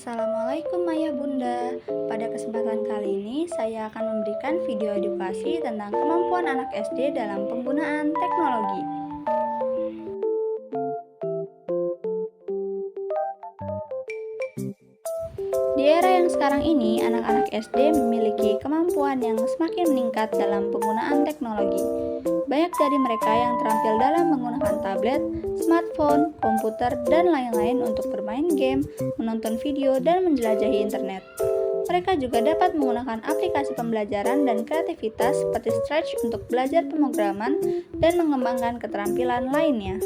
Assalamualaikum Ayah Bunda. Pada kesempatan kali ini saya akan memberikan video edukasi tentang kemampuan anak SD dalam penggunaan teknologi. Di era yang sekarang ini, anak-anak SD memiliki kemampuan yang semakin meningkat dalam penggunaan teknologi. Banyak dari mereka yang terampil dalam menggunakan tablet, smartphone, komputer, dan lain-lain untuk bermain game, menonton video, dan menjelajahi internet. Mereka juga dapat menggunakan aplikasi pembelajaran dan kreativitas seperti Stretch untuk belajar pemrograman dan mengembangkan keterampilan lainnya.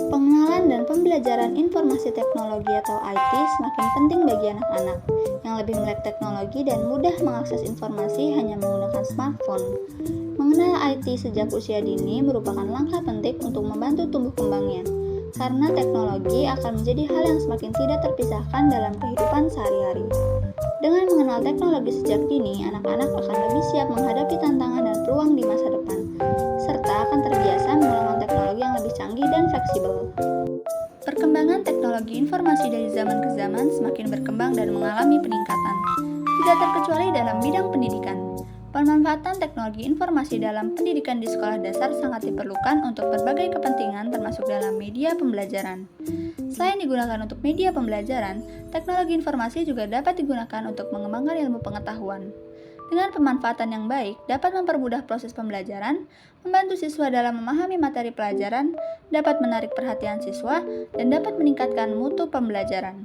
Pengenalan dan pembelajaran informasi teknologi atau IT semakin penting bagi anak-anak yang lebih melek teknologi dan mudah mengakses informasi hanya menggunakan smartphone. Mengenal IT sejak usia dini merupakan langkah penting untuk membantu tumbuh kembangnya, karena teknologi akan menjadi hal yang semakin tidak terpisahkan dalam kehidupan sehari-hari. Dengan mengenal teknologi sejak dini, anak-anak akan lebih siap menghadapi tantangan dan peluang di masa depan, serta akan terbiasa menggunakan teknologi yang lebih canggih dan fleksibel. Perkembangan teknologi informasi dari zaman ke zaman semakin berkembang dan mengalami peningkatan, tidak terkecuali dalam bidang pendidikan. Pemanfaatan teknologi informasi dalam pendidikan di sekolah dasar sangat diperlukan untuk berbagai kepentingan termasuk dalam media pembelajaran. Selain digunakan untuk media pembelajaran, teknologi informasi juga dapat digunakan untuk mengembangkan ilmu pengetahuan. Dengan pemanfaatan yang baik, dapat mempermudah proses pembelajaran, membantu siswa dalam memahami materi pelajaran, dapat menarik perhatian siswa, dan dapat meningkatkan mutu pembelajaran.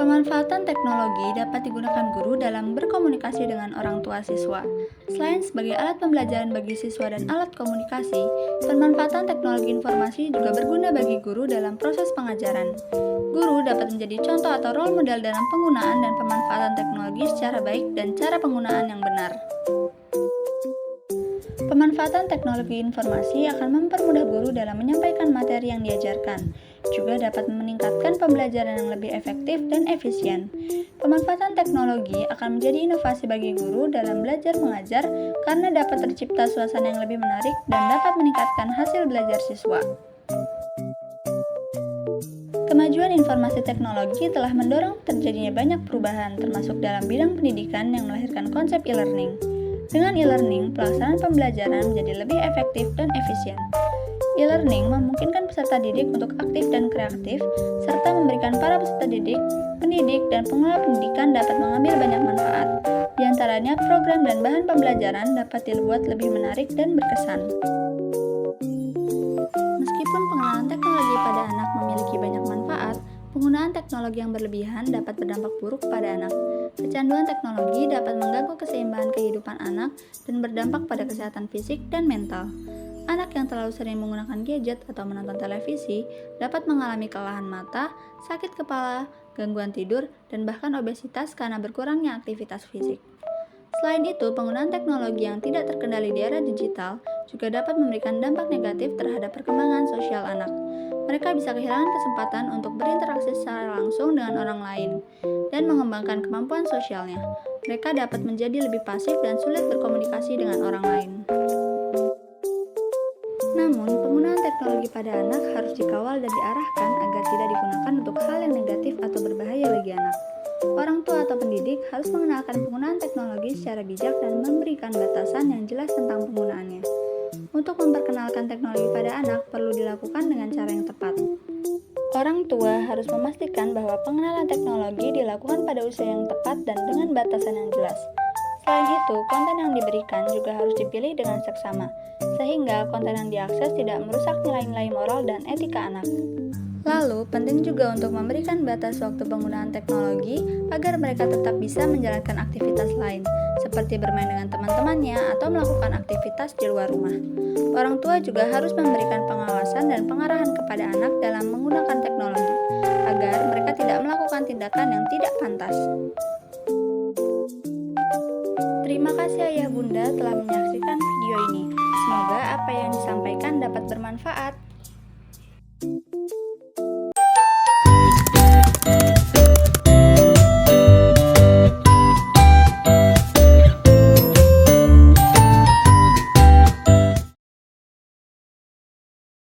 Pemanfaatan teknologi dapat digunakan guru dalam berkomunikasi dengan orang tua siswa. Selain sebagai alat pembelajaran bagi siswa dan alat komunikasi, pemanfaatan teknologi informasi juga berguna bagi guru dalam proses pengajaran. Guru dapat menjadi contoh atau role model dalam penggunaan dan pemanfaatan teknologi secara baik dan cara penggunaan yang benar. Pemanfaatan teknologi informasi akan mempermudah guru dalam menyampaikan materi yang diajarkan, juga dapat meningkatkan pembelajaran yang lebih efektif dan efisien. Pemanfaatan teknologi akan menjadi inovasi bagi guru dalam belajar mengajar karena dapat tercipta suasana yang lebih menarik dan dapat meningkatkan hasil belajar siswa. Kemajuan informasi teknologi telah mendorong terjadinya banyak perubahan, termasuk dalam bidang pendidikan yang melahirkan konsep e-learning. Dengan e-learning, pelaksanaan pembelajaran menjadi lebih efektif dan efisien. E-learning memungkinkan peserta didik untuk aktif dan kreatif, serta memberikan para peserta didik, pendidik, dan pengelola pendidikan dapat mengambil banyak manfaat. Di antaranya, program dan bahan pembelajaran dapat dibuat lebih menarik dan berkesan. Meskipun pengenalan teknologi pada anak memiliki banyak manfaat, penggunaan teknologi yang berlebihan dapat berdampak buruk pada anak. Kecanduan teknologi dapat mengganggu keseimbangan kehidupan anak dan berdampak pada kesehatan fisik dan mental. Anak yang terlalu sering menggunakan gadget atau menonton televisi dapat mengalami kelelahan mata, sakit kepala, gangguan tidur, dan bahkan obesitas karena berkurangnya aktivitas fisik. Selain itu, penggunaan teknologi yang tidak terkendali di era digital juga dapat memberikan dampak negatif terhadap perkembangan sosial anak. Mereka bisa kehilangan kesempatan untuk berinteraksi secara langsung dengan orang lain dan mengembangkan kemampuan sosialnya. Mereka dapat menjadi lebih pasif dan sulit berkomunikasi dengan orang lain. Namun, penggunaan teknologi pada anak harus dikawal dan diarahkan agar tidak digunakan untuk hal yang negatif atau berbahaya bagi anak. Orang tua atau pendidik harus mengenalkan penggunaan teknologi secara bijak dan memberikan batasan yang jelas tentang penggunaannya. Untuk memperkenalkan teknologi pada anak perlu dilakukan dengan cara yang tepat. Orang tua harus memastikan bahwa pengenalan teknologi dilakukan pada usia yang tepat dan dengan batasan yang jelas. Selain itu, konten yang diberikan juga harus dipilih dengan seksama, sehingga konten yang diakses tidak merusak nilai-nilai moral dan etika anak. Lalu, penting juga untuk memberikan batas waktu penggunaan teknologi agar mereka tetap bisa menjalankan aktivitas lain, seperti bermain dengan teman-temannya atau melakukan aktivitas di luar rumah. Orang tua juga harus memberikan pengawasan dan pengarahan kepada anak dalam menggunakan teknologi, agar mereka tidak melakukan tindakan yang tidak pantas. Terima kasih Ayah Bunda telah menyaksikan video ini. Semoga apa yang disampaikan dapat bermanfaat.